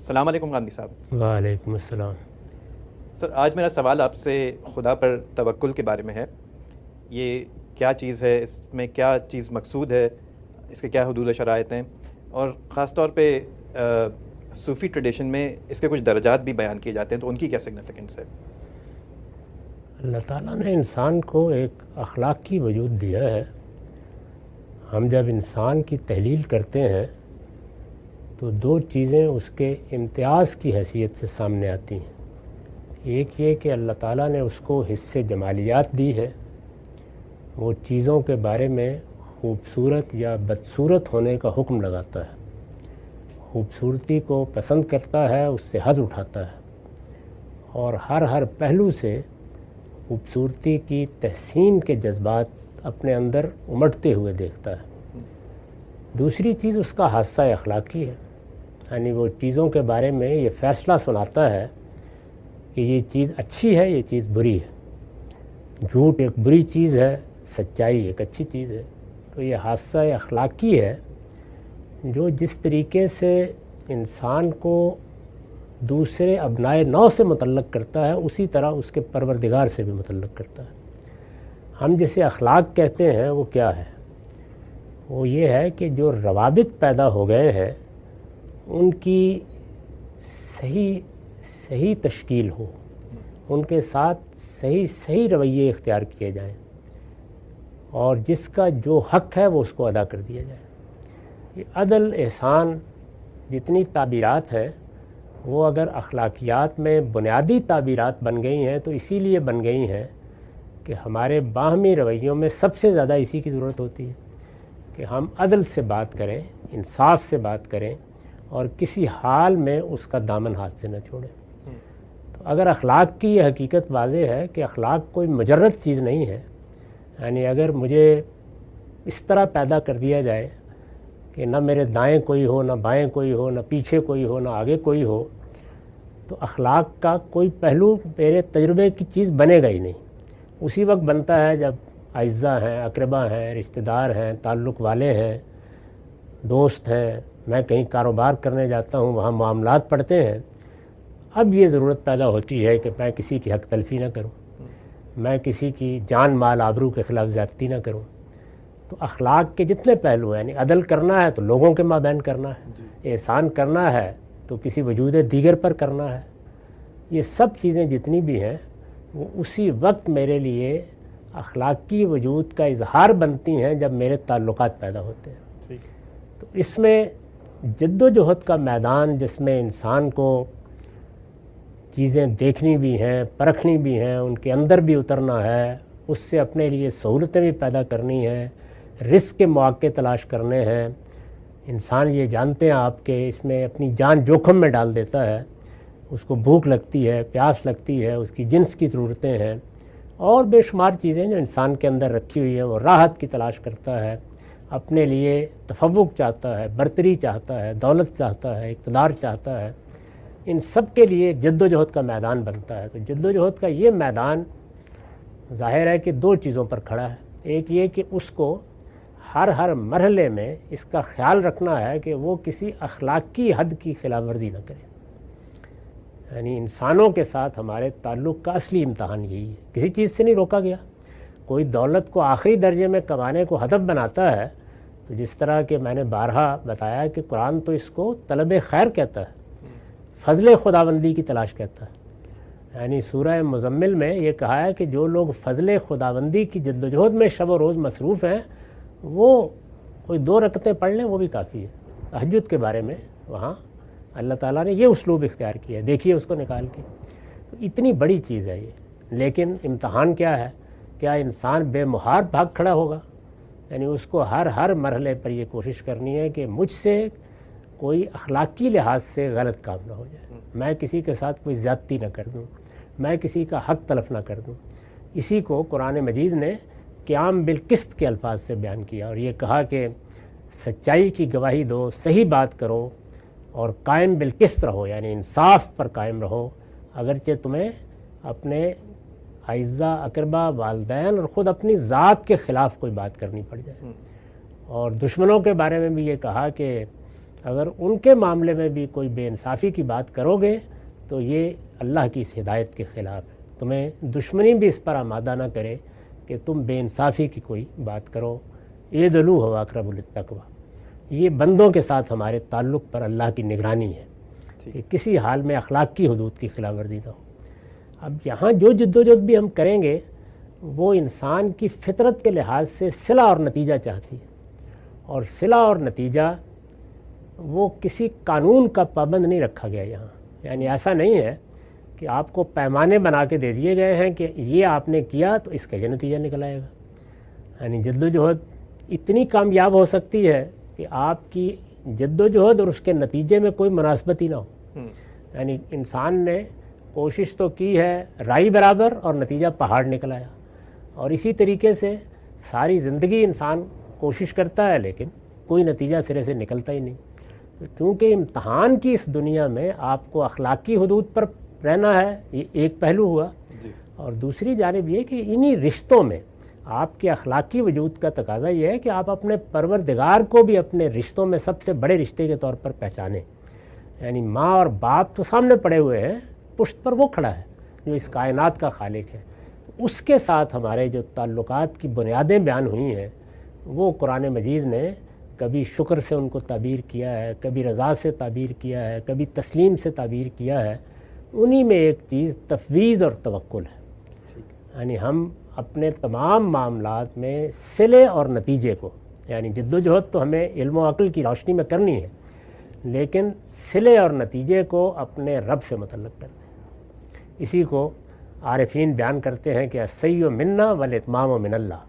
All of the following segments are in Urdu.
السلام علیکم گاندھی صاحب۔ وعلیکم السلام۔ سر، آج میرا سوال آپ سے خدا پر توکل کے بارے میں ہے۔ یہ کیا چیز ہے، اس میں کیا چیز مقصود ہے، اس کے کیا حدود و شرائط ہیں، اور خاص طور پہ صوفی ٹریڈیشن میں اس کے کچھ درجات بھی بیان کیے جاتے ہیں، تو ان کی کیا سگنیفیکنس ہے؟ اللہ تعالیٰ نے انسان کو ایک اخلاقی وجود دیا ہے۔ ہم جب انسان کی تحلیل کرتے ہیں تو دو چیزیں اس کے امتیاز کی حیثیت سے سامنے آتی ہیں۔ ایک یہ کہ اللہ تعالیٰ نے اس کو حصے جمالیات دی ہے، وہ چیزوں کے بارے میں خوبصورت یا بدصورت ہونے کا حکم لگاتا ہے، خوبصورتی کو پسند کرتا ہے، اس سے حظ اٹھاتا ہے، اور ہر پہلو سے خوبصورتی کی تحسین کے جذبات اپنے اندر امٹتے ہوئے دیکھتا ہے۔ دوسری چیز اس کا حادثہ اخلاقی ہے، یعنی وہ چیزوں کے بارے میں یہ فیصلہ سناتا ہے کہ یہ چیز اچھی ہے، یہ چیز بری ہے، جھوٹ ایک بری چیز ہے، سچائی ایک اچھی چیز ہے۔ تو یہ حادثہ اخلاقی ہے جو جس طریقے سے انسان کو دوسرے ابنائے نو سے متعلق کرتا ہے، اسی طرح اس کے پروردگار سے بھی متعلق کرتا ہے۔ ہم جسے اخلاق کہتے ہیں وہ کیا ہے؟ وہ یہ ہے کہ جو روابط پیدا ہو گئے ہیں ان کی صحیح تشکیل ہو، ان کے ساتھ صحیح رویے اختیار کیے جائیں، اور جس کا جو حق ہے وہ اس کو ادا کر دیا جائے۔ یہ عدل، احسان جتنی تعبیرات ہیں وہ اگر اخلاقیات میں بنیادی تعبیرات بن گئی ہیں تو اسی لیے بن گئی ہیں کہ ہمارے باہمی رویوں میں سب سے زیادہ اسی کی ضرورت ہوتی ہے کہ ہم عدل سے بات کریں، انصاف سے بات کریں، اور کسی حال میں اس کا دامن ہاتھ سے نہ چھوڑیں۔ تو اگر اخلاق کی یہ حقیقت واضح ہے کہ اخلاق کوئی مجرد چیز نہیں ہے، یعنی اگر مجھے اس طرح پیدا کر دیا جائے کہ نہ میرے دائیں کوئی ہو، نہ بائیں کوئی ہو، نہ پیچھے کوئی ہو، نہ آگے کوئی ہو، تو اخلاق کا کوئی پہلو میرے تجربے کی چیز بنے گا ہی نہیں۔ اسی وقت بنتا ہے جب اعزاء ہیں، اقربا ہیں، رشتہ دار ہیں، تعلق والے ہیں، دوست ہیں، میں کہیں کاروبار کرنے جاتا ہوں، وہاں معاملات پڑتے ہیں، اب یہ ضرورت پیدا ہوتی ہے کہ میں کسی کی حق تلفی نہ کروں، میں کسی کی جان مال آبرو کے خلاف زیادتی نہ کروں۔ تو اخلاق کے جتنے پہلو ہیں، یعنی عدل کرنا ہے تو لوگوں کے مابین کرنا ہے، احسان کرنا ہے تو کسی وجود دیگر پر کرنا ہے، یہ سب چیزیں جتنی بھی ہیں وہ اسی وقت میرے لیے اخلاقی وجود کا اظہار بنتی ہیں جب میرے تعلقات پیدا ہوتے ہیں۔ تو اس میں جد و جہد کا میدان، جس میں انسان کو چیزیں دیکھنی بھی ہیں، پرکھنی بھی ہیں، ان کے اندر بھی اترنا ہے، اس سے اپنے لیے سہولتیں بھی پیدا کرنی ہیں، رزق کے مواقع تلاش کرنے ہیں۔ انسان یہ جانتے ہیں آپ کہ اس میں اپنی جان جوخم میں ڈال دیتا ہے، اس کو بھوک لگتی ہے، پیاس لگتی ہے، اس کی جنس کی ضرورتیں ہیں، اور بے شمار چیزیں جو انسان کے اندر رکھی ہوئی ہیں، وہ راحت کی تلاش کرتا ہے، اپنے لیے تفوق چاہتا ہے، برتری چاہتا ہے، دولت چاہتا ہے، اقتدار چاہتا ہے۔ ان سب کے لیے جد و جہد کا میدان بنتا ہے۔ تو جد و جہد کا یہ میدان ظاہر ہے کہ دو چیزوں پر کھڑا ہے۔ ایک یہ کہ اس کو ہر مرحلے میں اس کا خیال رکھنا ہے کہ وہ کسی اخلاقی حد کی خلاف ورزی نہ کرے، یعنی انسانوں کے ساتھ ہمارے تعلق کا اصلی امتحان یہی ہے۔ کسی چیز سے نہیں روکا گیا۔ کوئی دولت کو آخری درجے میں کمانے کو ہدف بناتا ہے تو جس طرح کہ میں نے بارہا بتایا کہ قرآن تو اس کو طلب خیر کہتا ہے، فضل خداوندی کی تلاش کہتا ہے۔ یعنی سورہ مزمل میں یہ کہا ہے کہ جو لوگ فضل خداوندی کی جد و جہد میں شب و روز مصروف ہیں، وہ کوئی 2 رکعتیں پڑھ لیں وہ بھی کافی ہے۔ تہجد کے بارے میں وہاں اللہ تعالیٰ نے یہ اسلوب اختیار کیا ہے، دیکھیے اس کو نکال کے۔ تو اتنی بڑی چیز ہے یہ، لیکن امتحان کیا ہے؟ کیا انسان بے مہار بھاگ کھڑا ہوگا؟ یعنی اس کو ہر مرحلے پر یہ کوشش کرنی ہے کہ مجھ سے کوئی اخلاقی لحاظ سے غلط کام نہ ہو جائے، میں کسی کے ساتھ کوئی زیادتی نہ کر دوں، میں کسی کا حق تلف نہ کر دوں۔ اسی کو قرآن مجید نے قیام بالقسط کے الفاظ سے بیان کیا، اور یہ کہا کہ سچائی کی گواہی دو، صحیح بات کرو، اور قائم بالقسط رہو، یعنی انصاف پر قائم رہو، اگرچہ تمہیں اپنے اعزاء، اقربا، والدین اور خود اپنی ذات کے خلاف کوئی بات کرنی پڑ جائے۔ اور دشمنوں کے بارے میں بھی یہ کہا کہ اگر ان کے معاملے میں بھی کوئی بے انصافی کی بات کرو گے تو یہ اللہ کی اس ہدایت کے خلاف ہے. تمہیں دشمنی بھی اس پر آمادہ نہ کرے کہ تم بے انصافی کی کوئی بات کرو. اعدلوا هو اقرب للتقوی. یہ بندوں کے ساتھ ہمارے تعلق پر اللہ کی نگرانی ہے کہ کسی حال میں اخلاق کی حدود کی خلاف ورزی نہ ہو. اب یہاں جو جد و جہد بھی ہم کریں گے وہ انسان کی فطرت کے لحاظ سے صلہ اور نتیجہ چاہتی ہے, اور صلہ اور نتیجہ وہ کسی قانون کا پابند نہیں رکھا گیا یہاں. یعنی ایسا نہیں ہے کہ آپ کو پیمانے بنا کے دے دیے گئے ہیں کہ یہ آپ نے کیا تو اس کا یہ نتیجہ نکل آئے گا. یعنی جد و جہد اتنی کامیاب ہو سکتی ہے کہ آپ کی جد و جہد اور اس کے نتیجے میں کوئی مناسبت ہی نہ ہو. یعنی انسان نے کوشش تو کی ہے رائی برابر اور نتیجہ پہاڑ نکل آیا, اور اسی طریقے سے ساری زندگی انسان کوشش کرتا ہے لیکن کوئی نتیجہ سرے سے نکلتا ہی نہیں. تو چونکہ امتحان کی اس دنیا میں آپ کو اخلاقی حدود پر رہنا ہے, یہ ایک پہلو ہوا, اور دوسری جانب یہ کہ انہی رشتوں میں آپ کے اخلاقی وجود کا تقاضا یہ ہے کہ آپ اپنے پروردگار کو بھی اپنے رشتوں میں سب سے بڑے رشتے کے طور پر پہچانیں. یعنی ماں اور باپ تو سامنے پڑے ہوئے ہیں, پشت پر وہ کھڑا ہے جو اس کائنات کا خالق ہے. اس کے ساتھ ہمارے جو تعلقات کی بنیادیں بیان ہوئی ہیں وہ قرآن مجید نے کبھی شکر سے ان کو تعبیر کیا ہے, کبھی رضا سے تعبیر کیا ہے, کبھی تسلیم سے تعبیر کیا ہے. انہی میں ایک چیز تفویض اور توکل ہے. یعنی ہم اپنے تمام معاملات میں صلے اور نتیجے کو, یعنی جد و جہد تو ہمیں علم و عقل کی روشنی میں کرنی ہے, لیکن صلے اور نتیجے کو اپنے رب سے متعلق کرنا ہے. اسی کو عارفین بیان کرتے ہیں کہ السعی منا والاتمام من اللہ.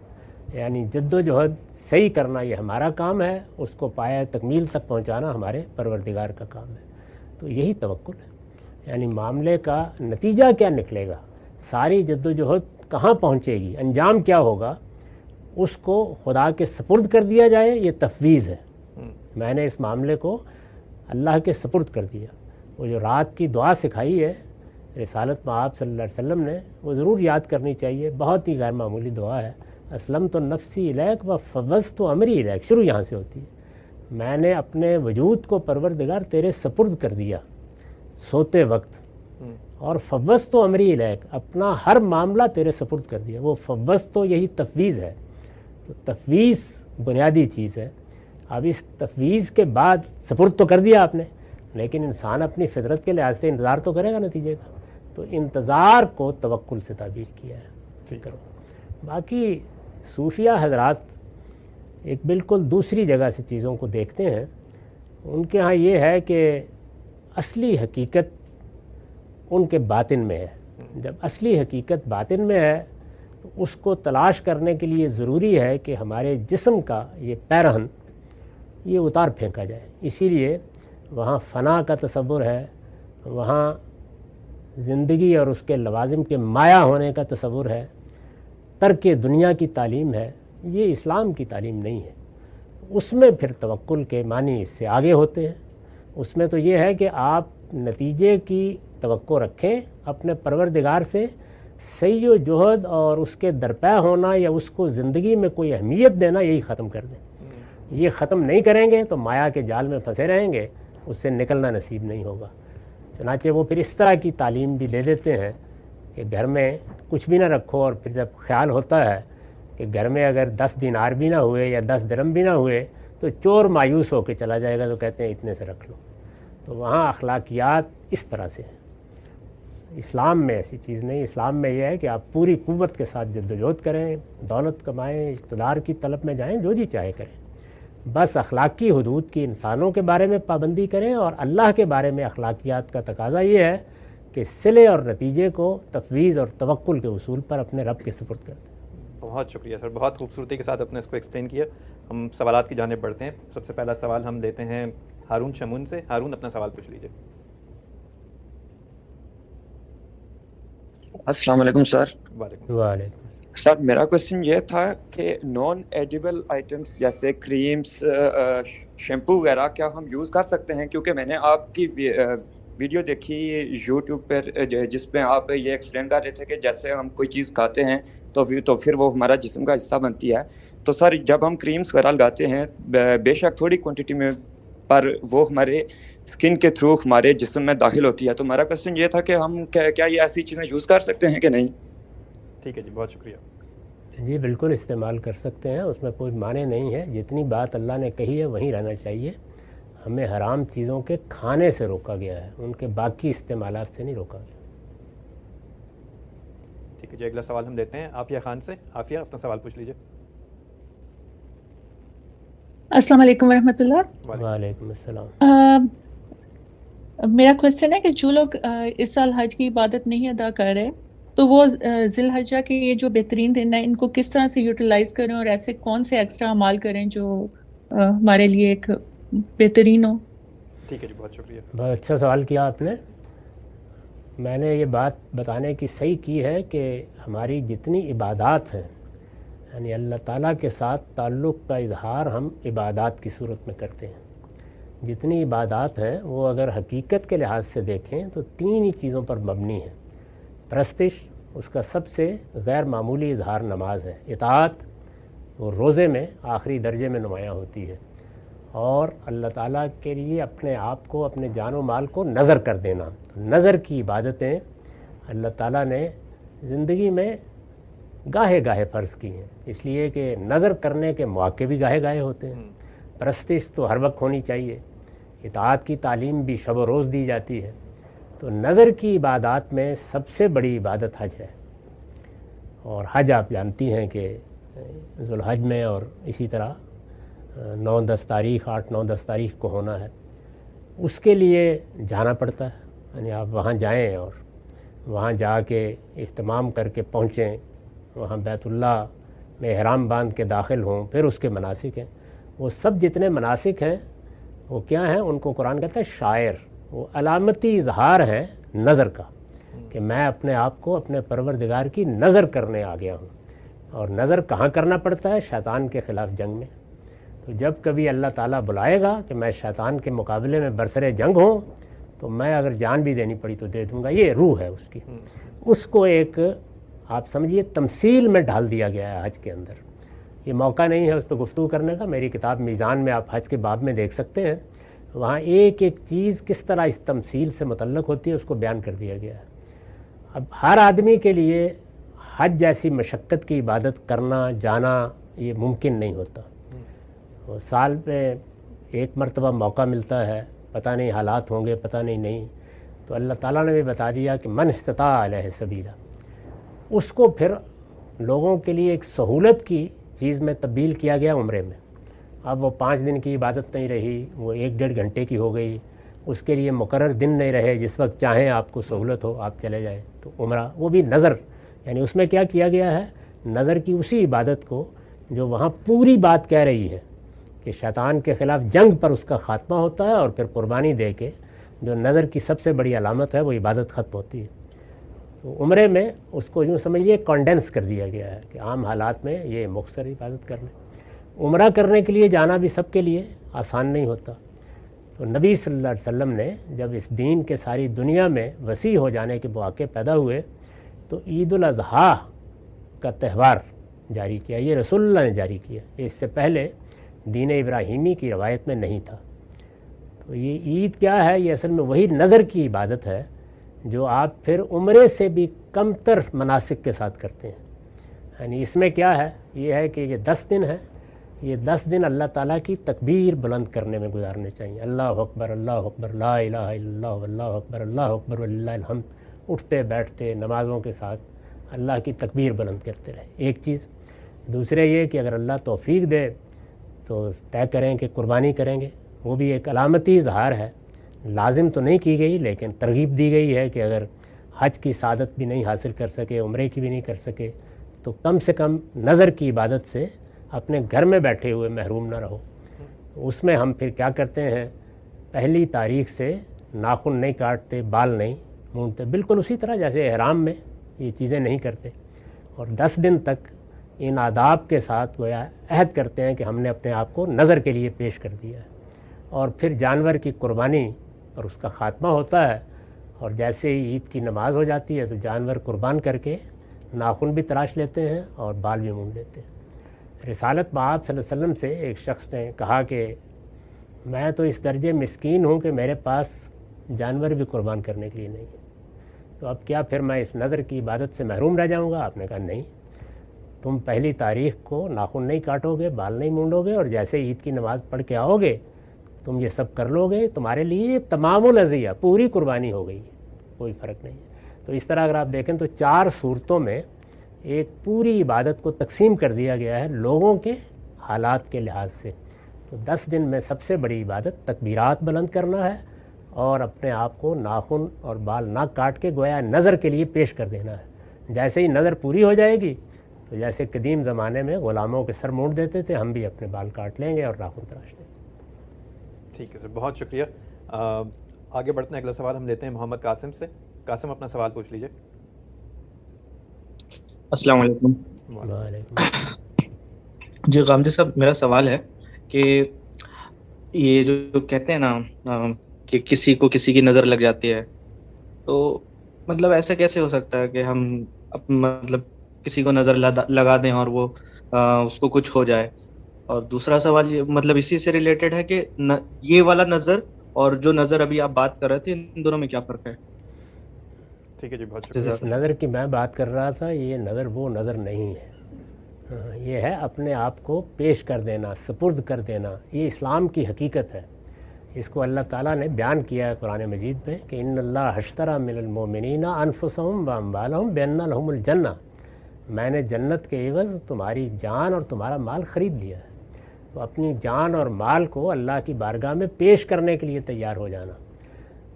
یعنی جد و جہد صحیح کرنا یہ ہمارا کام ہے, اس کو پایہ تکمیل تک پہنچانا ہمارے پروردگار کا کام ہے. تو یہی توکل ہے. یعنی معاملے کا نتیجہ کیا نکلے گا, ساری جد و جہد کہاں پہنچے گی, انجام کیا ہوگا, اس کو خدا کے سپرد کر دیا جائے, یہ تفویض ہے. میں نے اس معاملے کو اللہ کے سپرد کر دیا. وہ جو رات کی دعا سکھائی ہے رسالت میں آپ صلی اللہ علیہ وسلم نے, وہ ضرور یاد کرنی چاہیے. بہت ہی غیر معمولی دعا ہے. اسلمت نفسی الیک و فوضت امری الیک. شروع یہاں سے ہوتی ہے. میں نے اپنے وجود کو پروردگار تیرے سپرد کر دیا سوتے وقت, اور فوضت امری الیک, اپنا ہر معاملہ تیرے سپرد کر دیا. وہ فوضت تو یہی تفویض ہے. تو تفویض بنیادی چیز ہے. اب اس تفویض کے بعد سپرد تو کر دیا آپ نے, لیکن انسان اپنی فطرت کے لحاظ سے انتظار تو کرے گا نتیجے کا. تو انتظار کو توکل سے تعبیر کیا ہے. کرو. باقی صوفیہ حضرات ایک بالکل دوسری جگہ سے چیزوں کو دیکھتے ہیں. ان کے ہاں یہ ہے کہ اصلی حقیقت ان کے باطن میں ہے. جب اصلی حقیقت باطن میں ہے تو اس کو تلاش کرنے کے لیے ضروری ہے کہ ہمارے جسم کا یہ پیرہن یہ اتار پھینکا جائے. اسی لیے وہاں فنا کا تصور ہے, وہاں زندگی اور اس کے لوازم کے مایا ہونے کا تصور ہے, ترک دنیا کی تعلیم ہے. یہ اسلام کی تعلیم نہیں ہے. اس میں پھر توکل کے معنی اس سے آگے ہوتے ہیں. اس میں تو یہ ہے کہ آپ نتیجے کی توقع رکھیں اپنے پروردگار سے. سعی و جہد اور اس کے درپے ہونا یا اس کو زندگی میں کوئی اہمیت دینا, یہی ختم کر دیں. یہ ختم نہیں کریں گے تو مایا کے جال میں پھنسے رہیں گے, اس سے نکلنا نصیب نہیں ہوگا. چنانچہ وہ پھر اس طرح کی تعلیم بھی لے لیتے ہیں کہ گھر میں کچھ بھی نہ رکھو, اور پھر جب خیال ہوتا ہے کہ گھر میں اگر 10 دینار بھی نہ ہوئے یا 10 درہم بھی نہ ہوئے تو چور مایوس ہو کے چلا جائے گا, تو کہتے ہیں اتنے سے رکھ لو. تو وہاں اخلاقیات اس طرح سے ہیں. اسلام میں ایسی چیز نہیں. اسلام میں یہ ہے کہ آپ پوری قوت کے ساتھ جدوجہد کریں, دولت کمائیں, اقتدار کی طلب میں جائیں, جو جی چاہے کریں. بس اخلاقی حدود کی انسانوں کے بارے میں پابندی کریں, اور اللہ کے بارے میں اخلاقیات کا تقاضا یہ ہے کہ صلے اور نتیجے کو تفویض اور توکل کے اصول پر اپنے رب کے سپرد کر دیں. بہت شکریہ سر, بہت خوبصورتی کے ساتھ آپ نے اس کو ایکسپلین کیا. ہم سوالات کی جانب بڑھتے ہیں. سب سے پہلا سوال ہم لیتے ہیں ہارون شمون سے. ہارون, اپنا سوال پوچھ لیجیے. السلام علیکم سر. وعلیکم سر, میرا کوشچن یہ تھا کہ نان ایڈیبل آئٹمس جیسے کریمس, شیمپو وغیرہ کیا ہم یوز کر سکتے ہیں؟ کیونکہ میں نے آپ کی ویڈیو دیکھی یوٹیوب پر جس میں آپ یہ ایکسپلین کر رہے تھے کہ جیسے ہم کوئی چیز کھاتے ہیں تو پھر وہ ہمارا جسم کا حصہ بنتی ہے. تو سر جب ہم کریمس وغیرہ لگاتے ہیں بے شک تھوڑی کوانٹٹی میں پر وہ ہمارے اسکن کے تھرو ہمارے جسم میں داخل ہوتی ہے. تو میرا کوشچن یہ تھا کہ ہم کیا یہ ایسی چیزیں یوز کر سکتے ہیں کہ نہیں؟ ٹھیک ہے جی، بہت شکریہ. جی بالکل استعمال کر سکتے ہیں، اس میں کوئی معنی نہیں ہے. جتنی بات اللہ نے کہی ہے وہیں رہنا چاہیے. ہمیں حرام چیزوں کے کھانے سے روکا گیا ہے، ان کے باقی استعمالات سے نہیں روکا گیا. ٹھیک ہے جی، اگلا سوال ہم لیتے ہیں عافیہ خان سے. عافیہ، اپنا سوال پوچھ لیجیے. السلام علیکم ورحمۃ اللہ. وعلیکم السلام. میرا کوشچن ہے کہ جو لوگ اس سال حج کی عبادت نہیں ادا کر رہے تو وہ ذی الحجہ کے یہ جو بہترین دن ہیں ان کو کس طرح سے یوٹیلائز کریں اور ایسے کون سے ایکسٹرا اعمال کریں جو ہمارے لیے ایک بہترین ہو؟ ٹھیک ہے جی، بہت شکریہ. بہت اچھا سوال کیا آپ نے. میں نے یہ بات بتانے کی صحیح کی ہے کہ ہماری جتنی عبادات ہیں، یعنی اللہ تعالیٰ کے ساتھ تعلق کا اظہار ہم عبادات کی صورت میں کرتے ہیں. جتنی عبادات ہیں وہ اگر حقیقت کے لحاظ سے دیکھیں تو 3 ہی چیزوں پر مبنی ہے. پرستش، اس کا سب سے غیر معمولی اظہار نماز ہے. اطاعت، وہ روزے میں آخری درجے میں نمایاں ہوتی ہے. اور اللہ تعالیٰ کے لیے اپنے آپ کو، اپنے جان و مال کو نظر کر دینا. نظر کی عبادتیں اللہ تعالیٰ نے زندگی میں گاہے گاہے فرض کی ہیں، اس لیے کہ نظر کرنے کے مواقع بھی گاہے گاہے ہوتے ہیں. پرستش تو ہر وقت ہونی چاہیے. اطاعت کی تعلیم بھی شب و روز دی جاتی ہے. تو نظر کی عبادات میں سب سے بڑی عبادت حج ہے. اور حج آپ جانتی ہیں کہ ذوالحج میں اور اسی طرح 9-10 تاریخ 8-9-10 تاریخ کو ہونا ہے. اس کے لیے جانا پڑتا ہے، یعنی آپ وہاں جائیں اور وہاں جا کے اہتمام کر کے پہنچیں، وہاں بیت اللہ میں احرام باندھ کے داخل ہوں. پھر اس کے مناسک ہیں، وہ سب جتنے مناسک ہیں وہ کیا ہیں، ان کو قرآن کہتا ہے شاعر. وہ علامتی اظہار ہے نظر کا کہ میں اپنے آپ کو اپنے پروردگار کی نظر کرنے آ گیا ہوں. اور نظر کہاں کرنا پڑتا ہے؟ شیطان کے خلاف جنگ میں. تو جب کبھی اللہ تعالیٰ بلائے گا کہ میں شیطان کے مقابلے میں برسر جنگ ہوں تو میں اگر جان بھی دینی پڑی تو دے دوں گا. یہ روح ہے اس کی. اس کو ایک آپ سمجھیے تمثیل میں ڈھال دیا گیا ہے حج کے اندر. یہ موقع نہیں ہے اس پہ گفتگو کرنے کا. میری کتاب میزان میں آپ حج کے باب میں دیکھ سکتے ہیں، وہاں ایک ایک چیز کس طرح اس تمثیل سے متعلق ہوتی ہے اس کو بیان کر دیا گیا ہے. اب ہر آدمی کے لیے حج جیسی مشقت کی عبادت کرنا، جانا یہ ممکن نہیں ہوتا. سال میں ایک مرتبہ موقع ملتا ہے، پتہ نہیں حالات ہوں گے، پتہ نہیں. تو اللہ تعالیٰ نے بھی بتا دیا کہ من استطاع الیہ سبیلا. اس کو پھر لوگوں کے لیے ایک سہولت کی چیز میں تبدیل کیا گیا عمرے میں. اب وہ 5 دن کی عبادت نہیں رہی، وہ 1-1.5 گھنٹے کی ہو گئی. اس کے لیے مقرر دن نہیں رہے، جس وقت چاہیں آپ کو سہولت ہو آپ چلے جائیں. تو عمرہ وہ بھی نظر، یعنی اس میں کیا کیا گیا ہے، نظر کی اسی عبادت کو جو وہاں پوری بات کہہ رہی ہے کہ شیطان کے خلاف جنگ پر اس کا خاتمہ ہوتا ہے اور پھر قربانی دے کے جو نظر کی سب سے بڑی علامت ہے وہ عبادت ختم ہوتی ہے. تو عمرے میں اس کو یوں سمجھیے کانڈنس کر دیا گیا ہے کہ عام حالات میں یہ مختصر عبادت کر لیں. عمرہ کرنے کے لیے جانا بھی سب کے لیے آسان نہیں ہوتا. تو نبی صلی اللہ علیہ وسلم نے جب اس دین کے ساری دنیا میں وسیع ہو جانے کے مواقع پیدا ہوئے تو عید الاضحیٰ کا تہوار جاری کیا. یہ رسول اللہ نے جاری کیا، اس سے پہلے دین ابراہیمی کی روایت میں نہیں تھا. تو یہ عید کیا ہے؟ یہ اصل میں وہی نظر کی عبادت ہے جو آپ پھر عمرے سے بھی کم تر مناسک کے ساتھ کرتے ہیں. یعنی اس میں کیا ہے، یہ ہے کہ یہ 10 دن ہے، یہ 10 دن اللہ تعالیٰ کی تکبیر بلند کرنے میں گزارنے چاہیے. اللہ اکبر، اللہ اکبر، لا الہ الا اللہ، اللہ اکبر، اللہ اکبر وللہ الحمد. اٹھتے بیٹھتے نمازوں کے ساتھ اللہ کی تکبیر بلند کرتے رہے. ایک چیز. دوسرے یہ کہ اگر اللہ توفیق دے تو طے کریں کہ قربانی کریں گے. وہ بھی ایک علامتی اظہار ہے، لازم تو نہیں کی گئی لیکن ترغیب دی گئی ہے کہ اگر حج کی سعادت بھی نہیں حاصل کر سکے، عمرے کی بھی نہیں کر سکے، تو کم سے کم نظر کی عبادت سے اپنے گھر میں بیٹھے ہوئے محروم نہ رہو. اس میں ہم پھر کیا کرتے ہیں، پہلی تاریخ سے ناخن نہیں کاٹتے، بال نہیں مونتے، بالکل اسی طرح جیسے احرام میں یہ چیزیں نہیں کرتے. اور 10 دن تک ان آداب کے ساتھ گویا عہد کرتے ہیں کہ ہم نے اپنے آپ کو نظر کے لیے پیش کر دیا ہے. اور پھر جانور کی قربانی اور اس کا خاتمہ ہوتا ہے، اور جیسے ہی عید کی نماز ہو جاتی ہے تو جانور قربان کر کے ناخن بھی تراش لیتے ہیں اور بال بھی مونڈ لیتے ہیں. رسالت مآب صلی اللہ علیہ وسلم سے ایک شخص نے کہا کہ میں تو اس درجے مسکین ہوں کہ میرے پاس جانور بھی قربان کرنے کے لیے نہیں ہے، تو اب کیا پھر میں اس نظر کی عبادت سے محروم رہ جاؤں گا؟ آپ نے کہا نہیں، تم پہلی تاریخ کو ناخن نہیں کاٹو گے، بال نہیں مونڈو گے، اور جیسے عید کی نماز پڑھ کے آؤ گے تم یہ سب کر لو گے، تمہارے لیے تمام العضیہ پوری قربانی ہو گئی، کوئی فرق نہیں ہے۔ تو اس طرح اگر آپ دیکھیں تو 4 صورتوں میں ایک پوری عبادت کو تقسیم کر دیا گیا ہے لوگوں کے حالات کے لحاظ سے۔ تو 10 دن میں سب سے بڑی عبادت تکبیرات بلند کرنا ہے اور اپنے آپ کو ناخن اور بال نہ کاٹ کے گویا نظر کے لیے پیش کر دینا ہے۔ جیسے ہی نظر پوری ہو جائے گی تو جیسے قدیم زمانے میں غلاموں کے سر مونڈ دیتے تھے، ہم بھی اپنے بال کاٹ لیں گے اور ناخن تراش لیں گے۔ ٹھیک ہے سر، بہت شکریہ۔ آگے بڑھتے ہیں، اگلا سوال ہم لیتے ہیں محمد قاسم سے۔ قاسم اپنا سوال پوچھ لیجئے۔ السلام علیکم۔ جی غامدی صاحب، میرا سوال ہے کہ یہ جو کہتے ہیں نا کہ کسی کو کسی کی نظر لگ جاتی ہے، تو مطلب ایسا کیسے ہو سکتا ہے کہ ہم مطلب کسی کو نظر لگا دیں اور وہ اس کو کچھ ہو جائے؟ اور دوسرا سوال یہ مطلب اسی سے ریلیٹڈ ہے کہ یہ والا نظر اور جو نظر ابھی آپ بات کر رہے تھے، ان دونوں میں کیا فرق ہے؟ ٹھیک ہے جی، بہت شکریہ۔ اس نظر کی میں بات کر رہا تھا، یہ نظر وہ نظر نہیں ہے، یہ ہے اپنے آپ کو پیش کر دینا، سپرد کر دینا، یہ اسلام کی حقیقت ہے۔ اس کو اللہ تعالیٰ نے بیان کیا ہے قرآن مجید میں کہ ان اللہ اشتری من المؤمنین انفسہم واموالہم بان لہم الجنہ، میں نے جنت کے عوض تمہاری جان اور تمہارا مال خرید لیا ہے۔ تو اپنی جان اور مال کو اللہ کی بارگاہ میں پیش کرنے کے لیے تیار ہو جانا۔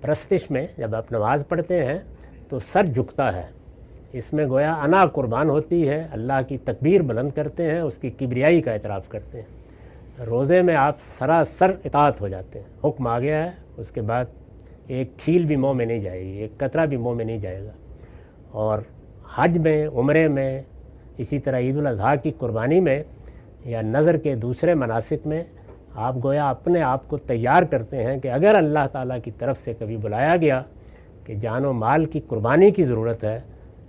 پرستش میں جب آپ نماز پڑھتے ہیں تو سر جھکتا ہے، اس میں گویا انا قربان ہوتی ہے، اللہ کی تکبیر بلند کرتے ہیں، اس کی کبریائی کا اعتراف کرتے ہیں۔ روزے میں آپ سراسر اطاعت ہو جاتے ہیں، حکم آ گیا ہے، اس کے بعد ایک کھیل بھی منہ میں نہیں جائے گی، ایک قطرہ بھی منہ میں نہیں جائے گا۔ اور حج میں، عمرے میں، اسی طرح عید الاضحیٰ کی قربانی میں یا نظر کے دوسرے مناسک میں آپ گویا اپنے آپ کو تیار کرتے ہیں کہ اگر اللہ تعالیٰ کی طرف سے کبھی بلایا گیا کہ جان و مال کی قربانی کی ضرورت ہے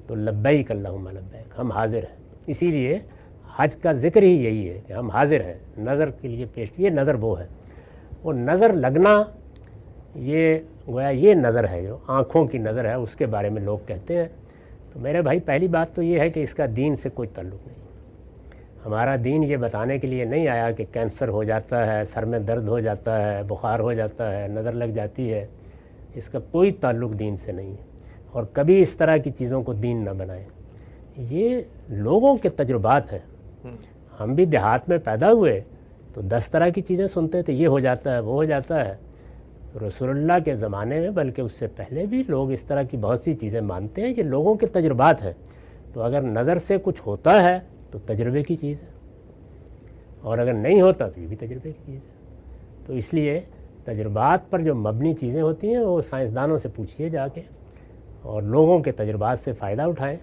تو لبیک اللہم لبیک، ہم حاضر ہیں۔ اسی لیے حج کا ذکر ہی یہی ہے کہ ہم حاضر ہیں نظر کے لیے پیش۔ یہ نظر وہ ہے، وہ نظر لگنا، یہ گویا یہ نظر ہے جو آنکھوں کی نظر ہے، اس کے بارے میں لوگ کہتے ہیں۔ تو میرے بھائی پہلی بات تو یہ ہے کہ اس کا دین سے کوئی تعلق نہیں۔ ہمارا دین یہ بتانے کے لیے نہیں آیا کہ کینسر ہو جاتا ہے، سر میں درد ہو جاتا ہے، بخار ہو جاتا ہے، نظر لگ جاتی ہے، اس کا کوئی تعلق دین سے نہیں ہے۔ اور کبھی اس طرح کی چیزوں کو دین نہ بنائیں، یہ لوگوں کے تجربات ہیں۔ ہم بھی دیہات میں پیدا ہوئے تو 10 طرح کی چیزیں سنتے تھے، یہ ہو جاتا ہے، وہ ہو جاتا ہے۔ رسول اللہ کے زمانے میں بلکہ اس سے پہلے بھی لوگ اس طرح کی بہت سی چیزیں مانتے ہیں، یہ لوگوں کے تجربات ہیں۔ تو اگر نظر سے کچھ ہوتا ہے تو تجربے کی چیز ہے، اور اگر نہیں ہوتا تو یہ بھی تجربے کی چیز ہے۔ تو اس لیے تجربات پر جو مبنی چیزیں ہوتی ہیں وہ سائنسدانوں سے پوچھیے جا کے، اور لوگوں کے تجربات سے فائدہ اٹھائیں۔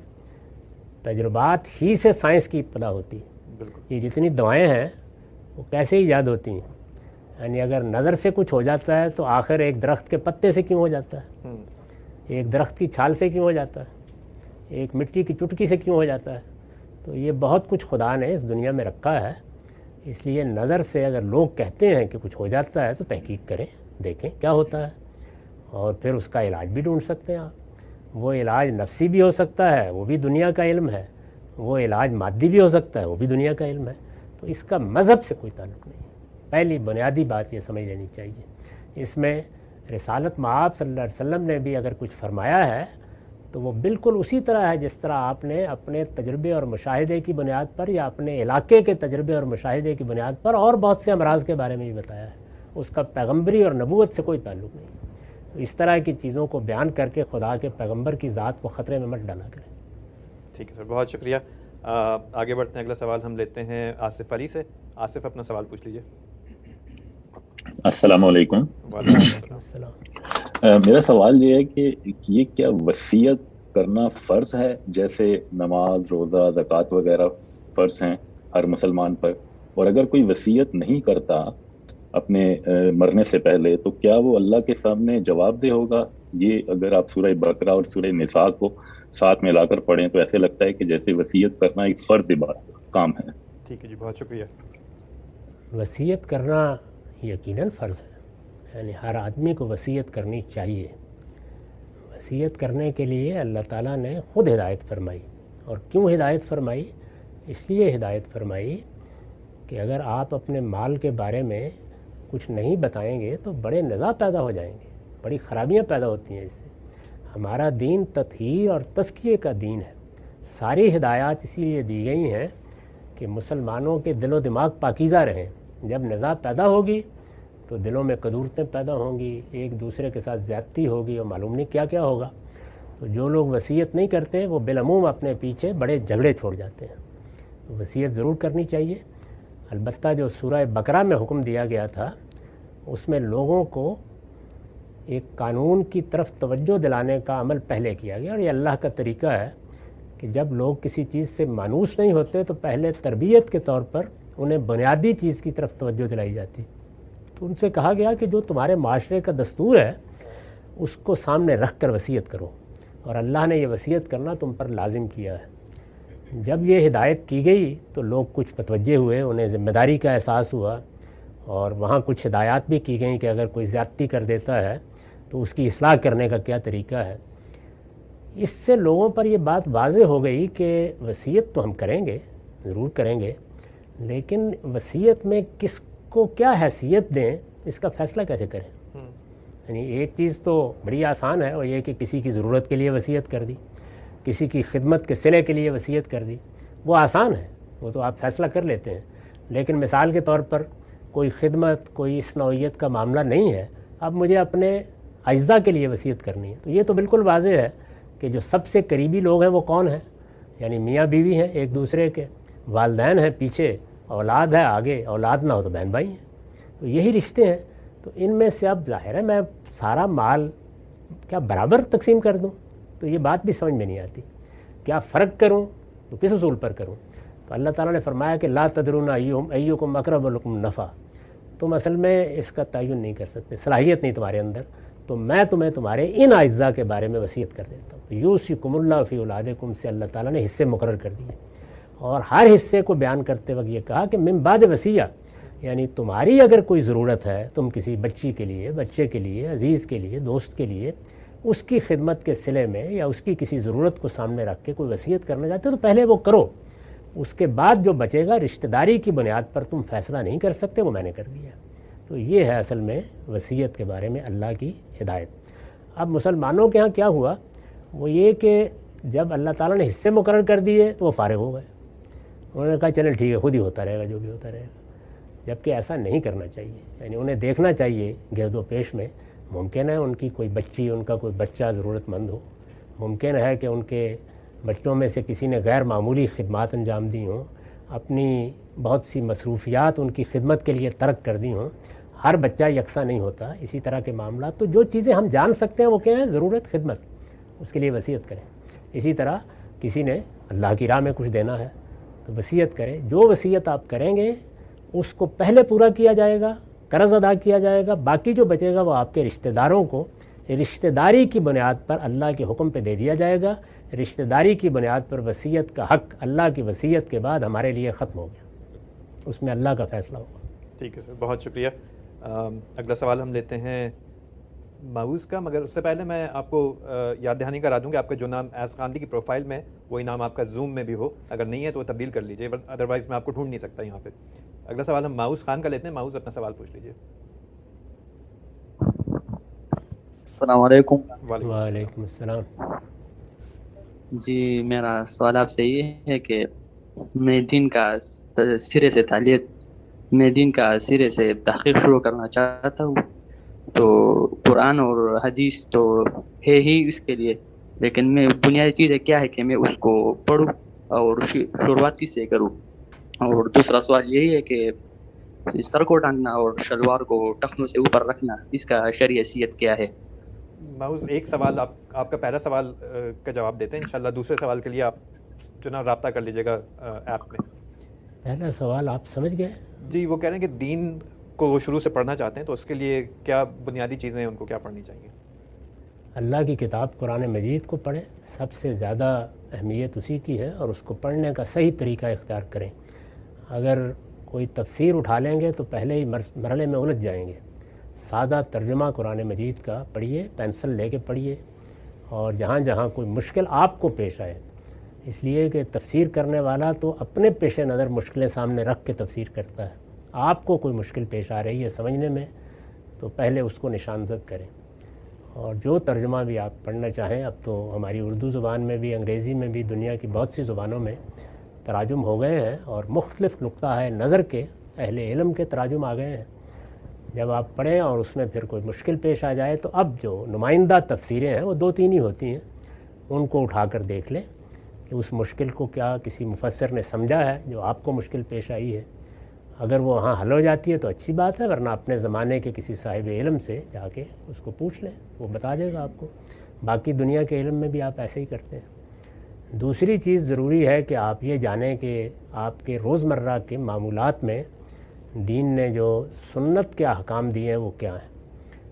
تجربات ہی سے سائنس کی ابتدا ہوتی ہے۔ یہ جتنی دوائیں ہیں وہ کیسے ایجاد ہوتی ہیں؟ یعنی اگر نظر سے کچھ ہو جاتا ہے تو آخر ایک درخت کے پتے سے کیوں ہو جاتا ہے؟ ایک درخت کی چھال سے کیوں ہو جاتا ہے؟ ایک مٹی کی چٹکی سے کیوں ہو جاتا ہے؟ تو یہ بہت کچھ خدا نے اس دنیا میں رکھا ہے۔ اس لیے نظر سے اگر لوگ کہتے ہیں کہ کچھ ہو جاتا ہے تو تحقیق کریں، دیکھیں کیا ہوتا ہے، اور پھر اس کا علاج بھی ڈھونڈ سکتے ہیں آپ۔ وہ علاج نفسی بھی ہو سکتا ہے، وہ بھی دنیا کا علم ہے، وہ علاج مادی بھی ہو سکتا ہے، وہ بھی دنیا کا علم ہے۔ تو اس کا مذہب سے کوئی تعلق نہیں ہے۔ پہلی بنیادی بات یہ سمجھ لینی چاہیے۔ اس میں رسالت مآب صلی اللہ علیہ وسلم نے بھی اگر کچھ فرمایا ہے تو وہ بالکل اسی طرح ہے جس طرح آپ نے اپنے تجربے اور مشاہدے کی بنیاد پر یا اپنے علاقے کے تجربے اور مشاہدے کی بنیاد پر اور بہت سے امراض کے بارے میں بھی بتایا ہے۔ اس کا پیغمبری اور نبوت سے کوئی تعلق نہیں۔ تو اس طرح کی چیزوں کو بیان کر کے خدا کے پیغمبر کی ذات کو خطرے میں مت ڈالا کریں۔ ٹھیک ہے سر، بہت شکریہ۔ آگے بڑھتے ہیں، اگلا سوال ہم لیتے ہیں آصف علی سے۔ آصف اپنا سوال پوچھ لیجیے۔ السلام علیکم۔ وعلیکم السلام۔ میرا سوال یہ ہے کہ یہ کیا وصیت کرنا فرض ہے؟ جیسے نماز، روزہ، زکوٰۃ وغیرہ فرض ہیں ہر مسلمان پر، اور اگر کوئی وصیت نہیں کرتا اپنے مرنے سے پہلے تو کیا وہ اللہ کے سامنے جواب دہ ہوگا؟ یہ اگر آپ سورہ بقرہ اور سورہ نساء کو ساتھ ملا کر پڑھیں تو ایسے لگتا ہے کہ جیسے وصیت کرنا ایک فرض کام ہے۔ ٹھیک ہے جی، بہت شکریہ۔ وصیت کرنا یقیناً فرض ہے، یعنی ہر آدمی کو وصیت کرنی چاہیے۔ وصیت کرنے کے لیے اللہ تعالیٰ نے خود ہدایت فرمائی، اور کیوں ہدایت فرمائی؟ اس لیے ہدایت فرمائی کہ اگر آپ اپنے مال کے بارے میں کچھ نہیں بتائیں گے تو بڑے نزاع پیدا ہو جائیں گے، بڑی خرابیاں پیدا ہوتی ہیں اس سے۔ ہمارا دین تطہیر اور تزکیے کا دین ہے، ساری ہدایات اسی لیے دی گئی ہیں کہ مسلمانوں کے دل و دماغ پاکیزہ رہیں۔ جب نزاع پیدا ہوگی تو دلوں میں قدورتیں پیدا ہوں گی، ایک دوسرے کے ساتھ زیادتی ہوگی، اور معلوم نہیں کیا کیا ہوگا۔ تو جو لوگ وصیت نہیں کرتے وہ بالعموم اپنے پیچھے بڑے جھگڑے چھوڑ جاتے ہیں۔ وصیت ضرور کرنی چاہیے، البتہ جو سورہ بقرہ میں حکم دیا گیا تھا اس میں لوگوں کو ایک قانون کی طرف توجہ دلانے کا عمل پہلے کیا گیا، اور یہ اللہ کا طریقہ ہے کہ جب لوگ کسی چیز سے مانوس نہیں ہوتے تو پہلے تربیت کے طور پر انہیں بنیادی چیز کی طرف توجہ دلائی جاتی۔ تو ان سے کہا گیا کہ جو تمہارے معاشرے کا دستور ہے اس کو سامنے رکھ کر وصیت کرو، اور اللہ نے یہ وصیت کرنا تم پر لازم کیا ہے۔ جب یہ ہدایت کی گئی تو لوگ کچھ متوجہ ہوئے، انہیں ذمہ داری کا احساس ہوا، اور وہاں کچھ ہدایات بھی کی گئیں کہ اگر کوئی زیادتی کر دیتا ہے تو اس کی اصلاح کرنے کا کیا طریقہ ہے۔ اس سے لوگوں پر یہ بات واضح ہو گئی کہ وصیت تو ہم کریں گے، ضرور کریں گے، لیکن وصیت میں کس کو کیا حیثیت دیں اس کا فیصلہ کیسے کریں۔ یعنی ایک چیز تو بڑی آسان ہے، اور یہ کہ کسی کی ضرورت کے لیے وصیت کر دی، کسی کی خدمت کے صلے کے لیے وصیت کر دی، وہ آسان ہے، وہ تو آپ فیصلہ کر لیتے ہیں۔ لیکن مثال کے طور پر کوئی خدمت، کوئی اس نوعیت کا معاملہ نہیں ہے، اب مجھے اپنے اعزاء کے لیے وصیت کرنی ہے، تو یہ تو بالکل واضح ہے کہ جو سب سے قریبی لوگ ہیں وہ کون ہیں، یعنی میاں بیوی ہیں ایک دوسرے کے، والدین ہیں پیچھے، اولاد ہے آگے، اولاد نہ ہو تو بہن بھائی ہیں، تو یہی رشتے ہیں۔ تو ان میں سے اب ظاہر ہے میں سارا مال کیا برابر تقسیم کر دوں، تو یہ بات بھی سمجھ میں نہیں آتی، کیا فرق کروں تو کس اصول پر کروں۔ تو اللہ تعالیٰ نے فرمایا کہ لا تدرون ایکم اقرب لکم نفع، تم اصل میں اس کا تعین نہیں کر سکتے، صلاحیت نہیں تمہارے اندر، تو میں تمہیں تمہارے ان اعزاء کے بارے میں وصیت کر دیتا ہوں۔ یوصیکم اللہ فی اولادکم سے اللہ تعالیٰ نے حصے مقرر کر دیے، اور ہر حصے کو بیان کرتے وقت یہ کہا کہ من بعد وصیہ، یعنی تمہاری اگر کوئی ضرورت ہے، تم کسی بچی کے لیے، بچے کے لیے، عزیز کے لیے، دوست کے لیے، اس کی خدمت کے صلے میں یا اس کی کسی ضرورت کو سامنے رکھ کے کوئی وصیت کرنا چاہتے ہو تو پہلے وہ کرو، اس کے بعد جو بچے گا رشتہ داری کی بنیاد پر تم فیصلہ نہیں کر سکتے، وہ میں نے کر دیا۔ تو یہ ہے اصل میں وصیت کے بارے میں اللہ کی ہدایت۔ اب مسلمانوں کے ہاں کیا ہوا، وہ یہ کہ جب اللہ تعالیٰ نے حصے مقرر کر دیے تو وہ فارغ ہو گئے، انہوں نے کہا چلیں ٹھیک ہے، خود ہی ہوتا رہے گا جو بھی ہوتا رہے گا، جبکہ ایسا نہیں کرنا چاہیے۔ یعنی انہیں دیکھنا چاہیے گرد و پیش میں، ممکن ہے ان کی کوئی بچی، ان کا کوئی بچہ ضرورت مند ہو، ممکن ہے کہ ان کے بچوں میں سے کسی نے غیر معمولی خدمات انجام دی ہوں، اپنی بہت سی مصروفیات ان کی خدمت کے لیے ترک کر دی ہوں۔ ہر بچہ یکساں نہیں ہوتا، اسی طرح کے معاملات۔ تو جو چیزیں ہم جان سکتے ہیں وہ کیا ہیں، ضرورت، خدمت، اس کے لیے وصیت کریں۔ اسی طرح کسی نے اللہ کی راہ میں کچھ دینا ہے تو وصیت کریں، جو وصیت آپ کریں گے اس کو پہلے پورا کیا جائے گا، قرض ادا کیا جائے گا، باقی جو بچے گا وہ آپ کے رشتہ داروں کو رشتہ داری کی بنیاد پر اللہ کے حکم پہ دے دیا جائے گا۔ رشتہ داری کی بنیاد پر وصیت کا حق اللہ کی وصیت کے بعد ہمارے لیے ختم ہو گیا، اس میں اللہ کا فیصلہ ہوگا۔ ٹھیک ہے سر، بہت شکریہ۔ اگلا سوال ہم لیتے ہیں ماؤز کا، مگر اس سے پہلے میں آپ کو یاد دہانی کرا دوں کہ آپ کا جو نام ایس خاندی کی پروفائل میں وہی نام آپ کا زوم میں بھی ہو، اگر نہیں ہے تو وہ تبدیل کر لیجیے، ادروائز میں آپ کو ڈھونڈ نہیں سکتا یہاں پہ۔ اگلا سوال ہم ماؤز خان کا لیتے ہیں، ماؤز اپنا سوال پوچھ لیجیے۔ السلام علیکم۔ وعلیکم السلام۔ جی میرا سوال آپ سے یہ ہے کہ میں دین کا سرے سے تحقیق شروع کرنا چاہتا ہوں، تو قرآن اور حدیث تو ہے ہی اس کے لیے، لیکن میں بنیادی چیز کیا ہے کہ میں اس کو پڑھوں اور شروعات کس سے کروں۔ اور دوسرا سوال یہی ہے کہ سر کو ٹانگنا اور شلوار کو ٹخنوں سے اوپر رکھنا، اس کا شرعی حیثیت کیا ہے؟ ماؤز ایک سوال آپ کا پہلا سوال کا جواب دیتے ہیں، انشاءاللہ دوسرے سوال کے لیے آپ چنا رابطہ کر لیجیے گا ایپ میں۔ پہلا سوال آپ سمجھ گئے؟ جی، وہ کہہ رہے ہیں کہ دین کو وہ شروع سے پڑھنا چاہتے ہیں تو اس کے لیے کیا بنیادی چیزیں ہیں، ان کو کیا پڑھنی چاہیے؟ اللہ کی کتاب قرآن مجید کو پڑھیں، سب سے زیادہ اہمیت اسی کی ہے، اور اس کو پڑھنے کا صحیح طریقہ اختیار کریں۔ اگر کوئی تفسیر اٹھا لیں گے تو پہلے ہی مرحلے میں الجھ جائیں گے۔ سادہ ترجمہ قرآن مجید کا پڑھیے، پینسل لے کے پڑھیے، اور جہاں جہاں کوئی مشکل آپ کو پیش آئے، اس لیے کہ تفسیر کرنے والا تو اپنے پیش نظر مشکلیں سامنے رکھ کے تفسیر کرتا ہے۔ آپ کو کوئی مشکل پیش آ رہی ہے سمجھنے میں تو پہلے اس کو نشان زد کریں، اور جو ترجمہ بھی آپ پڑھنا چاہیں، اب تو ہماری اردو زبان میں بھی، انگریزی میں بھی، دنیا کی بہت سی زبانوں میں تراجم ہو گئے ہیں، اور مختلف نقطہ نظر کے اہل علم کے تراجم آ گئے ہیں۔ جب آپ پڑھیں اور اس میں پھر کوئی مشکل پیش آ جائے تو اب جو نمائندہ تفسیریں ہیں وہ 2-3 ہی ہوتی ہیں، ان کو اٹھا کر دیکھ لیں کہ اس مشکل کو کیا کسی مفسر نے سمجھا ہے جو آپ کو مشکل پیش آئی ہے۔ اگر وہ وہاں حل ہو جاتی ہے تو اچھی بات ہے، ورنہ اپنے زمانے کے کسی صاحب علم سے جا کے اس کو پوچھ لیں، وہ بتا دے گا آپ کو۔ باقی دنیا کے علم میں بھی آپ ایسے ہی کرتے ہیں۔ دوسری چیز ضروری ہے کہ آپ یہ جانیں کہ آپ کے روزمرہ کے معمولات میں دین نے جو سنت کے احکام دیے ہیں وہ کیا ہیں۔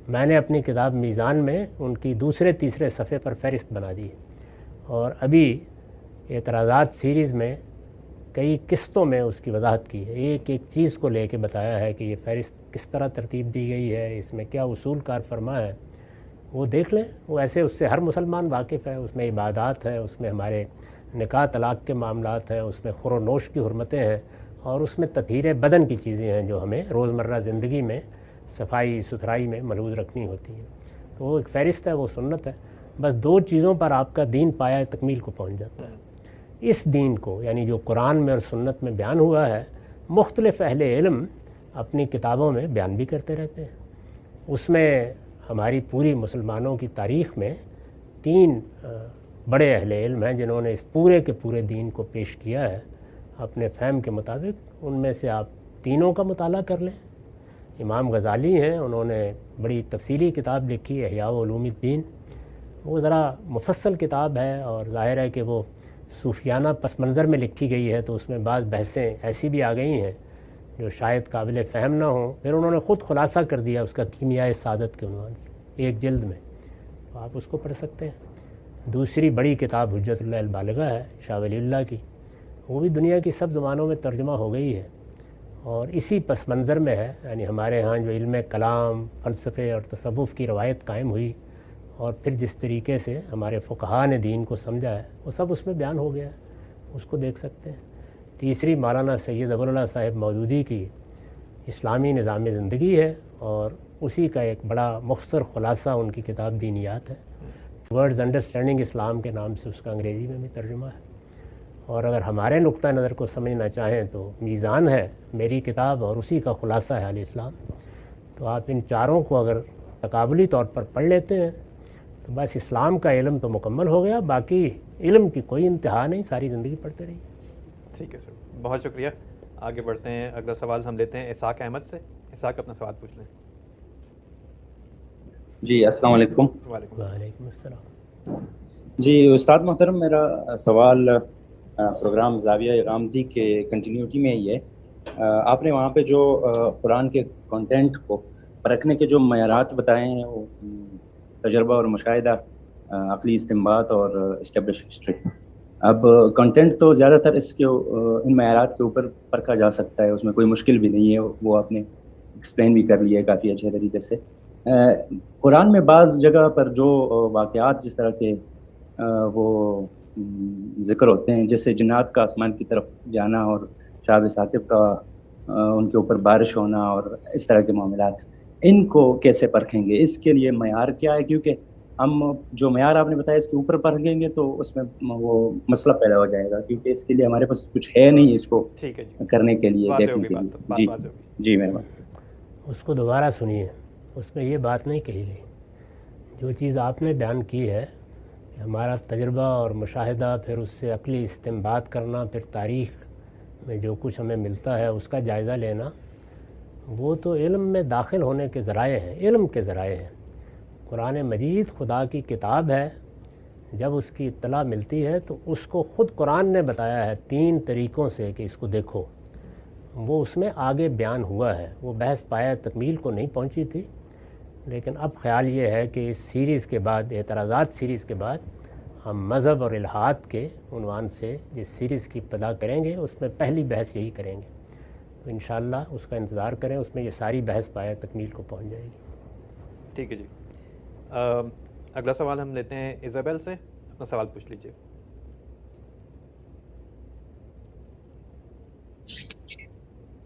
میں نے اپنی کتاب میزان میں ان کی 2-3 صفحے پر فہرست بنا دی، اور ابھی اعتراضات سیریز میں کئی قسطوں میں اس کی وضاحت کی ہے، ایک ایک چیز کو لے کے بتایا ہے کہ یہ فہرست کس طرح ترتیب دی گئی ہے، اس میں کیا اصول کار فرما ہے، وہ دیکھ لیں۔ وہ ایسے اس سے ہر مسلمان واقف ہے، اس میں عبادات ہے، اس میں ہمارے نکاح طلاق کے معاملات ہیں، اس میں خور و نوش کی حرمتیں ہیں، اور اس میں تطہیر بدن کی چیزیں ہیں جو ہمیں روزمرہ زندگی میں صفائی ستھرائی میں ملحوظ رکھنی ہوتی ہیں۔ تو وہ ایک فہرست ہے، وہ سنت ہے۔ بس 2 چیزوں پر آپ کا دین پایہ تکمیل کو پہنچ جاتا ہے۔ اس دین کو، یعنی جو قرآن میں اور سنت میں بیان ہوا ہے، مختلف اہل علم اپنی کتابوں میں بیان بھی کرتے رہتے ہیں۔ اس میں ہماری پوری مسلمانوں کی تاریخ میں 3 بڑے اہل علم ہیں جنہوں نے اس پورے کے پورے دین کو پیش کیا ہے اپنے فہم کے مطابق۔ ان میں سے آپ تینوں کا مطالعہ کر لیں۔ امام غزالی ہیں، انہوں نے بڑی تفصیلی کتاب لکھی ہے احیاء علوم الدین، وہ ذرا مفصل کتاب ہے، اور ظاہر ہے کہ وہ صوفیانہ پس منظر میں لکھی گئی ہے، تو اس میں بعض بحثیں ایسی بھی آ گئی ہیں جو شاید قابل فہم نہ ہوں۔ پھر انہوں نے خود خلاصہ کر دیا اس کا کیمیائے سعادت کے عنوان سے، 1 جلد میں، تو آپ اس کو پڑھ سکتے ہیں۔ دوسری بڑی کتاب حجت اللہ البالغہ ہے شاہ ولی اللہ کی، وہ بھی دنیا کی سب زبانوں میں ترجمہ ہو گئی ہے، اور اسی پس منظر میں ہے۔ یعنی ہمارے ہاں جو علم کلام، فلسفے اور تصوف کی روایت قائم ہوئی، اور پھر جس طریقے سے ہمارے فقہاء نے دین کو سمجھا ہے، وہ سب اس میں بیان ہو گیا ہے، اس کو دیکھ سکتے ہیں۔ تیسری مولانا سید ابوالعلا صاحب مودودی کی اسلامی نظام زندگی ہے، اور اسی کا ایک بڑا مختصر خلاصہ ان کی کتاب دینیات ہے، ورڈز انڈرسٹینڈنگ اسلام کے نام سے اس کا انگریزی میں بھی ترجمہ ہے۔ اور اگر ہمارے نقطہ نظر کو سمجھنا چاہیں تو میزان ہے میری کتاب، اور اسی کا خلاصہ ہے الاسلام۔ تو آپ ان چاروں کو اگر تقابلی طور پر پڑھ لیتے ہیں تو بس اسلام کا علم تو مکمل ہو گیا، باقی علم کی کوئی انتہا نہیں، ساری زندگی پڑھتے رہیے۔ ٹھیک ہے سر، بہت شکریہ۔ آگے بڑھتے ہیں، اگلا سوال ہم لیتے ہیں اسحاق احمد سے۔ اسحاق اپنا سوال پوچھ لیں۔ جی السلام علیکم۔ وعلیکم السلام۔ جی استاد محترم، میرا سوال پروگرام زاویہ غامدی کے کنٹینیوٹی میں ہی ہے۔ آپ نے وہاں پہ جو قرآن کے کنٹینٹ کو پرکھنے کے جو معیارات بتائے ہیں، وہ تجربہ اور مشاہدہ، عقلی استنباط اور اسٹیبلش ہسٹری۔ اب کنٹینٹ تو زیادہ تر اس کے ان معیارات کے اوپر پرکھا جا سکتا ہے، اس میں کوئی مشکل بھی نہیں ہے، وہ آپ نے ایکسپلین بھی کر لیا ہے کافی اچھے طریقے سے۔ قرآن میں بعض جگہ پر جو واقعات جس طرح کے وہ ذکر ہوتے ہیں، جیسے جنات کا آسمان کی طرف جانا اور شہاب ثاقب کا ان کے اوپر بارش ہونا اور اس طرح کے معاملات، ان کو کیسے پرکھیں گے؟ اس کے لیے معیار کیا ہے؟ کیونکہ ہم جو معیار آپ نے بتایا اس کے اوپر پرکھیں گے تو اس میں وہ مسئلہ پیدا ہو جائے گا، کیونکہ اس کے لیے ہمارے پاس کچھ ہے نہیں اس کو کرنے کے لیے، دیکھنے کے لیے۔ جی مہربانی۔ اس کو دوبارہ سنیے، اس میں یہ بات نہیں کہی گئی۔ جو چیز آپ نے بیان کی ہے کہ ہمارا تجربہ اور مشاہدہ، پھر اس سے عقلی استنباط کرنا، پھر تاریخ میں جو کچھ ہمیں ملتا ہے اس کا جائزہ لینا، وہ تو علم میں داخل ہونے کے ذرائع ہیں، علم کے ذرائع ہیں۔ قرآن مجید خدا کی کتاب ہے، جب اس کی اطلاع ملتی ہے تو اس کو خود قرآن نے بتایا ہے 3 طریقوں سے کہ اس کو دیکھو، وہ اس میں آگے بیان ہوا ہے۔ وہ بحث پایہ تکمیل کو نہیں پہنچی تھی، لیکن اب خیال یہ ہے کہ اس سیریز کے بعد، اعتراضات سیریز کے بعد، ہم مذہب اور الحاد کے عنوان سے جس سیریز کی ابتدا کریں گے اس میں پہلی بحث یہی کریں گے۔ تو انشاءاللہ اس کا انتظار کریں، اس میں یہ ساری بحث پایا تکمیل کو پہنچ جائے گی۔ ٹھیک ہے جی، اگلا سوال ہم لیتے ہیں ایزابیل سے، اپنا سوال پوچھ لیجیے۔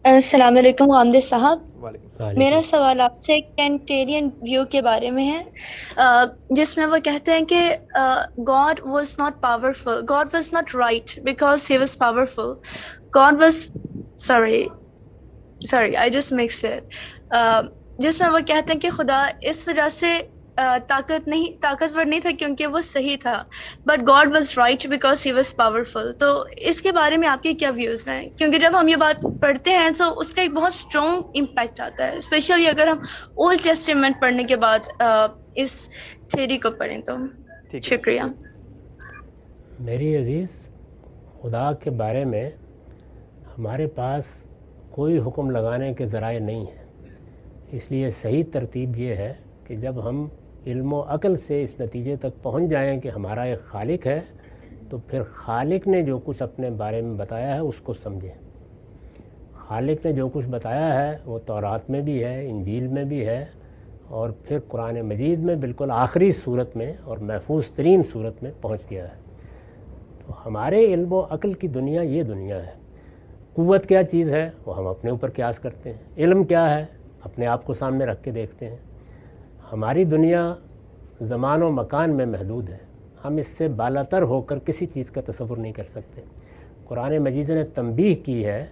السلام علیکم غامدی صاحب، وعلیکم السلام۔ میرا سوال آپ سے کینٹیلین ویو کے بارے میں ہے، جس میں وہ کہتے ہیں کہ God was not powerful, God was not right because he was powerful, God was sorry I just mix it, جس میں وہ کہتے ہیں کہ خدا اس وجہ سے طاقتور نہیں تھا کیونکہ وہ صحیح تھا، but God was right because he was powerful. تو اس کے بارے میں آپ کے کیا ویوز ہیں؟ کیونکہ جب ہم یہ بات پڑھتے ہیں تو اس کا ایک بہت اسٹرانگ امپیکٹ آتا ہے، اسپیشلی اگر ہم اولڈ ٹیسٹیمنٹ پڑھنے کے بعد اس تھیوری کو پڑھیں تو۔ شکریہ۔ میری عزیز، خدا کے بارے میں ہمارے پاس کوئی حکم لگانے کے ذرائع نہیں ہیں، اس لیے صحیح ترتیب یہ ہے کہ جب ہم علم و عقل سے اس نتیجے تک پہنچ جائیں کہ ہمارا ایک خالق ہے، تو پھر خالق نے جو کچھ اپنے بارے میں بتایا ہے اس کو سمجھیں۔ خالق نے جو کچھ بتایا ہے وہ تورات میں بھی ہے، انجیل میں بھی ہے، اور پھر قرآن مجید میں بالکل آخری صورت میں اور محفوظ ترین صورت میں پہنچ گیا ہے۔ تو ہمارے علم و عقل کی دنیا یہ دنیا ہے۔ قوت کیا چیز ہے وہ ہم اپنے اوپر قیاس کرتے ہیں، علم کیا ہے اپنے آپ کو سامنے رکھ کے دیکھتے ہیں۔ ہماری دنیا زمان و مکان میں محدود ہے، ہم اس سے بالاتر ہو کر کسی چیز کا تصور نہیں کر سکتے۔ قرآن مجید نے تنبیہ کی ہے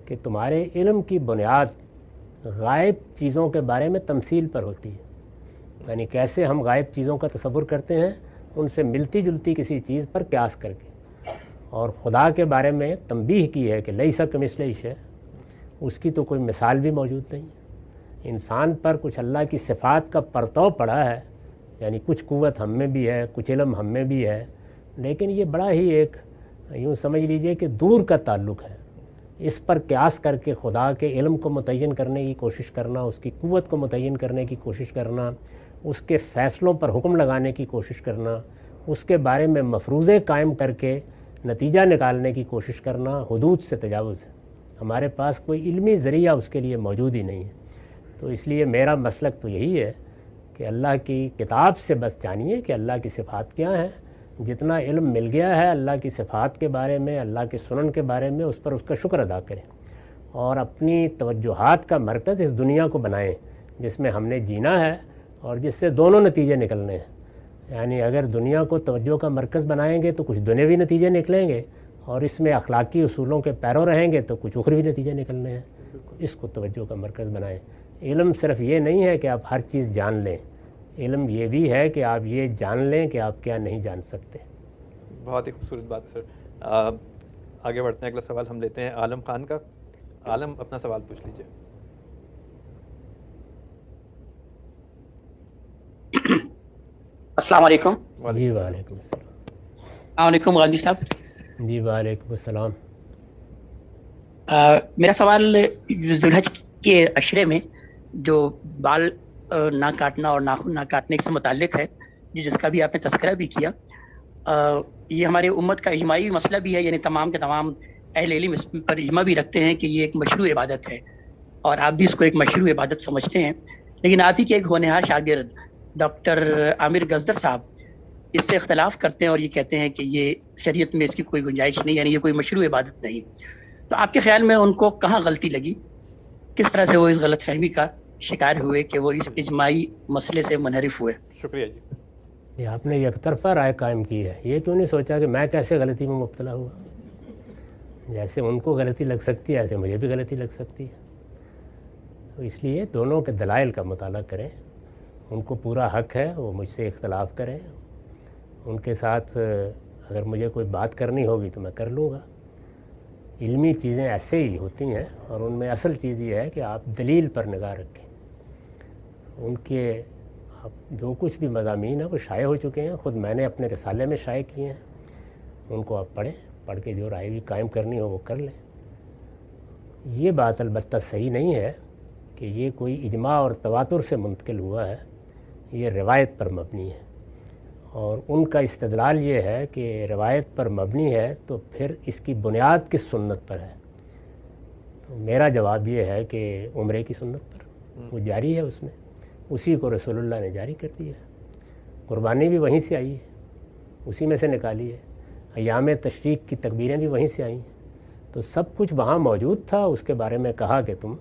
کہ تمہارے علم کی بنیاد غائب چیزوں کے بارے میں تمثیل پر ہوتی ہے، یعنی کیسے ہم غائب چیزوں کا تصور کرتے ہیں ان سے ملتی جلتی کسی چیز پر قیاس کر کے۔ اور خدا کے بارے میں تنبیہ کی ہے کہ لیس کمثلہ شیء، اس کی تو کوئی مثال بھی موجود نہیں ہے۔ انسان پر کچھ اللہ کی صفات کا پرتو پڑا ہے، یعنی کچھ قوت ہم میں بھی ہے، کچھ علم ہم میں بھی ہے، لیکن یہ بڑا ہی ایک یوں سمجھ لیجئے کہ دور کا تعلق ہے۔ اس پر قیاس کر کے خدا کے علم کو متعین کرنے کی کوشش کرنا، اس کی قوت کو متعین کرنے کی کوشش کرنا، اس کے فیصلوں پر حکم لگانے کی کوشش کرنا، اس کے بارے میں مفروضے قائم کر کے نتیجہ نکالنے کی کوشش کرنا حدود سے تجاوز ہے۔ ہمارے پاس کوئی علمی ذریعہ اس کے لیے موجود ہی نہیں ہے۔ تو اس لیے میرا مسلک تو یہی ہے کہ اللہ کی کتاب سے بس جانیے کہ اللہ کی صفات کیا ہیں، جتنا علم مل گیا ہے اللہ کی صفات کے بارے میں، اللہ کے سنن کے بارے میں، اس پر اس کا شکر ادا کریں، اور اپنی توجہات کا مرکز اس دنیا کو بنائیں جس میں ہم نے جینا ہے اور جس سے دونوں نتیجے نکلنے ہیں۔ یعنی اگر دنیا کو توجہ کا مرکز بنائیں گے تو کچھ دنیاوی نتیجے نکلیں گے، اور اس میں اخلاقی اصولوں کے پیرو رہیں گے تو کچھ اخروی نتیجے نکلنے ہیں۔ اس کو توجہ کا مرکز بنائیں۔ علم صرف یہ نہیں ہے کہ آپ ہر چیز جان لیں، علم یہ بھی ہے کہ آپ یہ جان لیں کہ آپ کیا نہیں جان سکتے۔ بہت ہی خوبصورت بات ہے سر۔ آگے بڑھتے ہیں، اگلا سوال ہم لیتے ہیں عالم خان کا۔ عالم، اپنا سوال پوچھ لیجیے۔ السلام علیکم۔ جی وعلیکم السلام۔ السلام علیکم غازی صاحب۔ جی وعلیکم السلام۔ میرا سوال ذوالحج کے عشرے میں جو بال نہ کاٹنا اور ناخن نہ کاٹنے سے متعلق ہے، جس کا بھی آپ نے تذکرہ بھی کیا، یہ ہمارے امت کا اجماعی مسئلہ بھی ہے، یعنی تمام کے تمام اہل علم اس پر اجماع بھی رکھتے ہیں کہ یہ ایک مشروع عبادت ہے، اور آپ بھی اس کو ایک مشروع عبادت سمجھتے ہیں۔ لیکن آپ ہی کے ایک ہونہار شاگرد ڈاکٹر عامر گزدر صاحب اس سے اختلاف کرتے ہیں اور یہ کہتے ہیں کہ یہ شریعت میں اس کی کوئی گنجائش نہیں، یعنی یہ کوئی مشروع عبادت نہیں۔ تو آپ کے خیال میں ان کو کہاں غلطی لگی؟ کس طرح سے وہ اس غلط فہمی کا شکار ہوئے کہ وہ اس اجماعی مسئلے سے منحرف ہوئے؟ شکریہ جی۔ یہ آپ نے یک طرفہ رائے قائم کی ہے، یہ کیوں نہیں سوچا کہ میں کیسے غلطی میں مبتلا ہوا؟ جیسے ان کو غلطی لگ سکتی ہے ایسے مجھے بھی غلطی لگ سکتی ہے۔ تو اس لیے دونوں کے دلائل کا مطالعہ کریں، ان کو پورا حق ہے وہ مجھ سے اختلاف کریں، ان کے ساتھ اگر مجھے کوئی بات کرنی ہوگی تو میں کر لوں گا۔ علمی چیزیں ایسے ہی ہوتی ہیں، اور ان میں اصل چیز یہ ہے کہ آپ دلیل پر نگاہ رکھیں۔ ان کے جو کچھ بھی مضامین ہیں وہ شائع ہو چکے ہیں، خود میں نے اپنے رسالے میں شائع کیے ہیں، ان کو آپ پڑھیں، پڑھ کے جو رائے بھی قائم کرنی ہو وہ کر لیں۔ یہ بات البتہ صحیح نہیں ہے کہ یہ کوئی اجماع اور تواتر سے منتقل ہوا ہے، یہ روایت پر مبنی ہے، اور ان کا استدلال یہ ہے کہ روایت پر مبنی ہے تو پھر اس کی بنیاد کس سنت پر ہے؟ تو میرا جواب یہ ہے کہ عمرے کی سنت پر وہ جاری ہے، اس میں اسی کو رسول اللہ نے جاری کر دیا ہے، قربانی بھی وہیں سے آئی ہے، اسی میں سے نکالی ہے، ایام تشریق کی تکبیریں بھی وہیں سے آئی ہیں، تو سب کچھ وہاں موجود تھا۔ اس کے بارے میں کہا کہ تم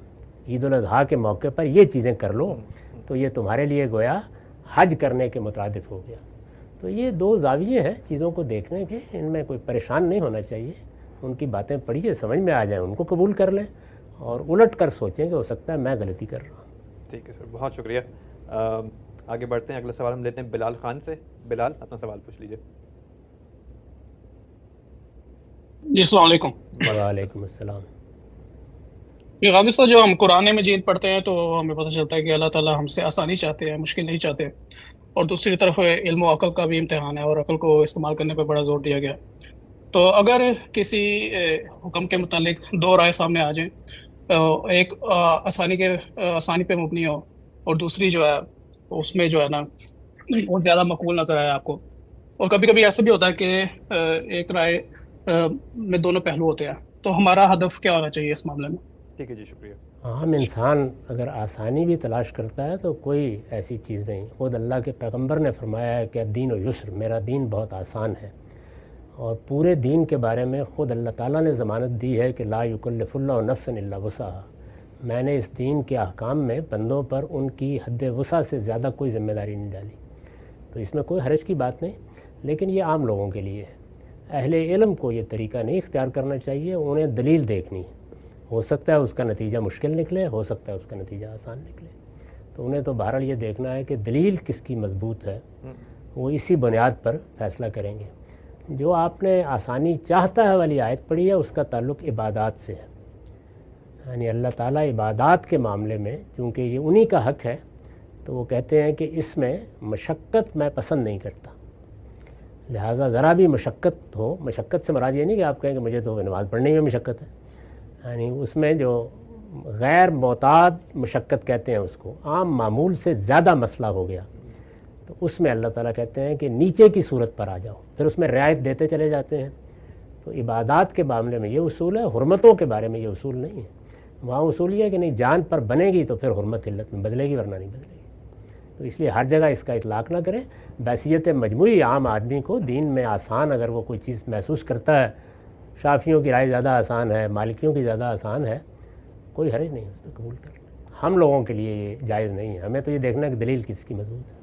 عید الاضحیٰ کے موقع پر یہ چیزیں کر لو، تو یہ تمہارے لیے گویا حج کرنے کے مترادف ہو گیا۔ تو یہ دو زاویے ہیں چیزوں کو دیکھنے کے، ان میں کوئی پریشان نہیں ہونا چاہیے، ان کی باتیں پڑھیے، سمجھ میں آ جائیں ان کو قبول کر لیں، اور الٹ کر سوچیں کہ ہو سکتا ہے میں غلطی کر رہا ہوں۔ ٹھیک ہے سر، بہت شکریہ۔ آگے بڑھتے ہیں، اگلا سوال ہم لیتے ہیں بلال خان سے۔ بلال، اپنا سوال پوچھ لیجیے۔ جی السلام علیکم۔ وعلیکم السلام۔ یہ غامدی صاحب، جو ہم قرآن مجید پڑھتے ہیں تو ہمیں پتہ چلتا ہے کہ اللہ تعالیٰ ہم سے آسانی چاہتے ہیں، مشکل نہیں چاہتے، اور دوسری طرف علم و عقل کا بھی امتحان ہے، اور عقل کو استعمال کرنے پر بڑا زور دیا گیا۔ تو اگر کسی حکم کے متعلق دو رائے سامنے آ جائیں، ایک آسانی پہ مبنی ہو، اور دوسری جو ہے اس میں جو ہے نا بہت زیادہ مقبول نظر آیا آپ کو، اور کبھی کبھی ایسا بھی ہوتا ہے کہ ایک رائے میں دونوں پہلو ہوتے ہیں، تو ہمارا ہدف کیا ہونا چاہیے اس معاملے میں؟ ٹھیک ہے جی، شکریہ۔ عام انسان اگر آسانی بھی تلاش کرتا ہے تو کوئی ایسی چیز نہیں، خود اللہ کے پیغمبر نے فرمایا ہے کہ دین و یسر، میرا دین بہت آسان ہے، اور پورے دین کے بارے میں خود اللہ تعالیٰ نے ضمانت دی ہے کہ لا یکلف اللہ نفسا الا وسعہا، میں نے اس دین کے احکام میں بندوں پر ان کی حد وسع سے زیادہ کوئی ذمہ داری نہیں ڈالی، تو اس میں کوئی حرج کی بات نہیں، لیکن یہ عام لوگوں کے لیے ہے۔ اہل علم کو یہ طریقہ نہیں اختیار کرنا چاہیے، انہیں دلیل دیکھنی ہے، ہو سکتا ہے اس کا نتیجہ مشکل نکلے، ہو سکتا ہے اس کا نتیجہ آسان نکلے، تو انہیں تو بہرحال یہ دیکھنا ہے کہ دلیل کس کی مضبوط ہے، وہ اسی بنیاد پر فیصلہ کریں گے۔ جو آپ نے آسانی چاہتا ہے والی آیت پڑھی ہے، اس کا تعلق عبادات سے ہے، یعنی اللہ تعالیٰ عبادات کے معاملے میں چونکہ یہ انہی کا حق ہے، تو وہ کہتے ہیں کہ اس میں مشقت میں پسند نہیں کرتا، لہٰذا ذرا بھی مشقت ہو، مشقت سے مراد یہ نہیں کہ آپ کہیں کہ مجھے تو نماز پڑھنے میں مشقت ہے، یعنی اس میں جو غیر معتاد مشقت کہتے ہیں اس کو، عام معمول سے زیادہ مسئلہ ہو گیا، تو اس میں اللہ تعالیٰ کہتے ہیں کہ نیچے کی صورت پر آ جاؤ، پھر اس میں رعایت دیتے چلے جاتے ہیں۔ تو عبادات کے معاملے میں یہ اصول ہے، حرمتوں کے بارے میں یہ اصول نہیں ہے، وہاں اصول یہ ہے کہ نہیں جان پر بنے گی تو پھر حرمت علت میں بدلے گی، ورنہ نہیں بدلے گی، تو اس لیے ہر جگہ اس کا اطلاق نہ کریں۔ بحیثیت مجموعی عام آدمی کو دین میں آسان اگر وہ کوئی چیز محسوس کرتا ہے، شافیوں کی رائے زیادہ آسان ہے، مالکیوں کی زیادہ آسان ہے، کوئی حرج نہیں اس کو قبول کرنا، ہم لوگوں کے لیے یہ جائز نہیں ہے، ہمیں تو یہ دیکھنا ہے کہ دلیل کس کی مضبوط ہے۔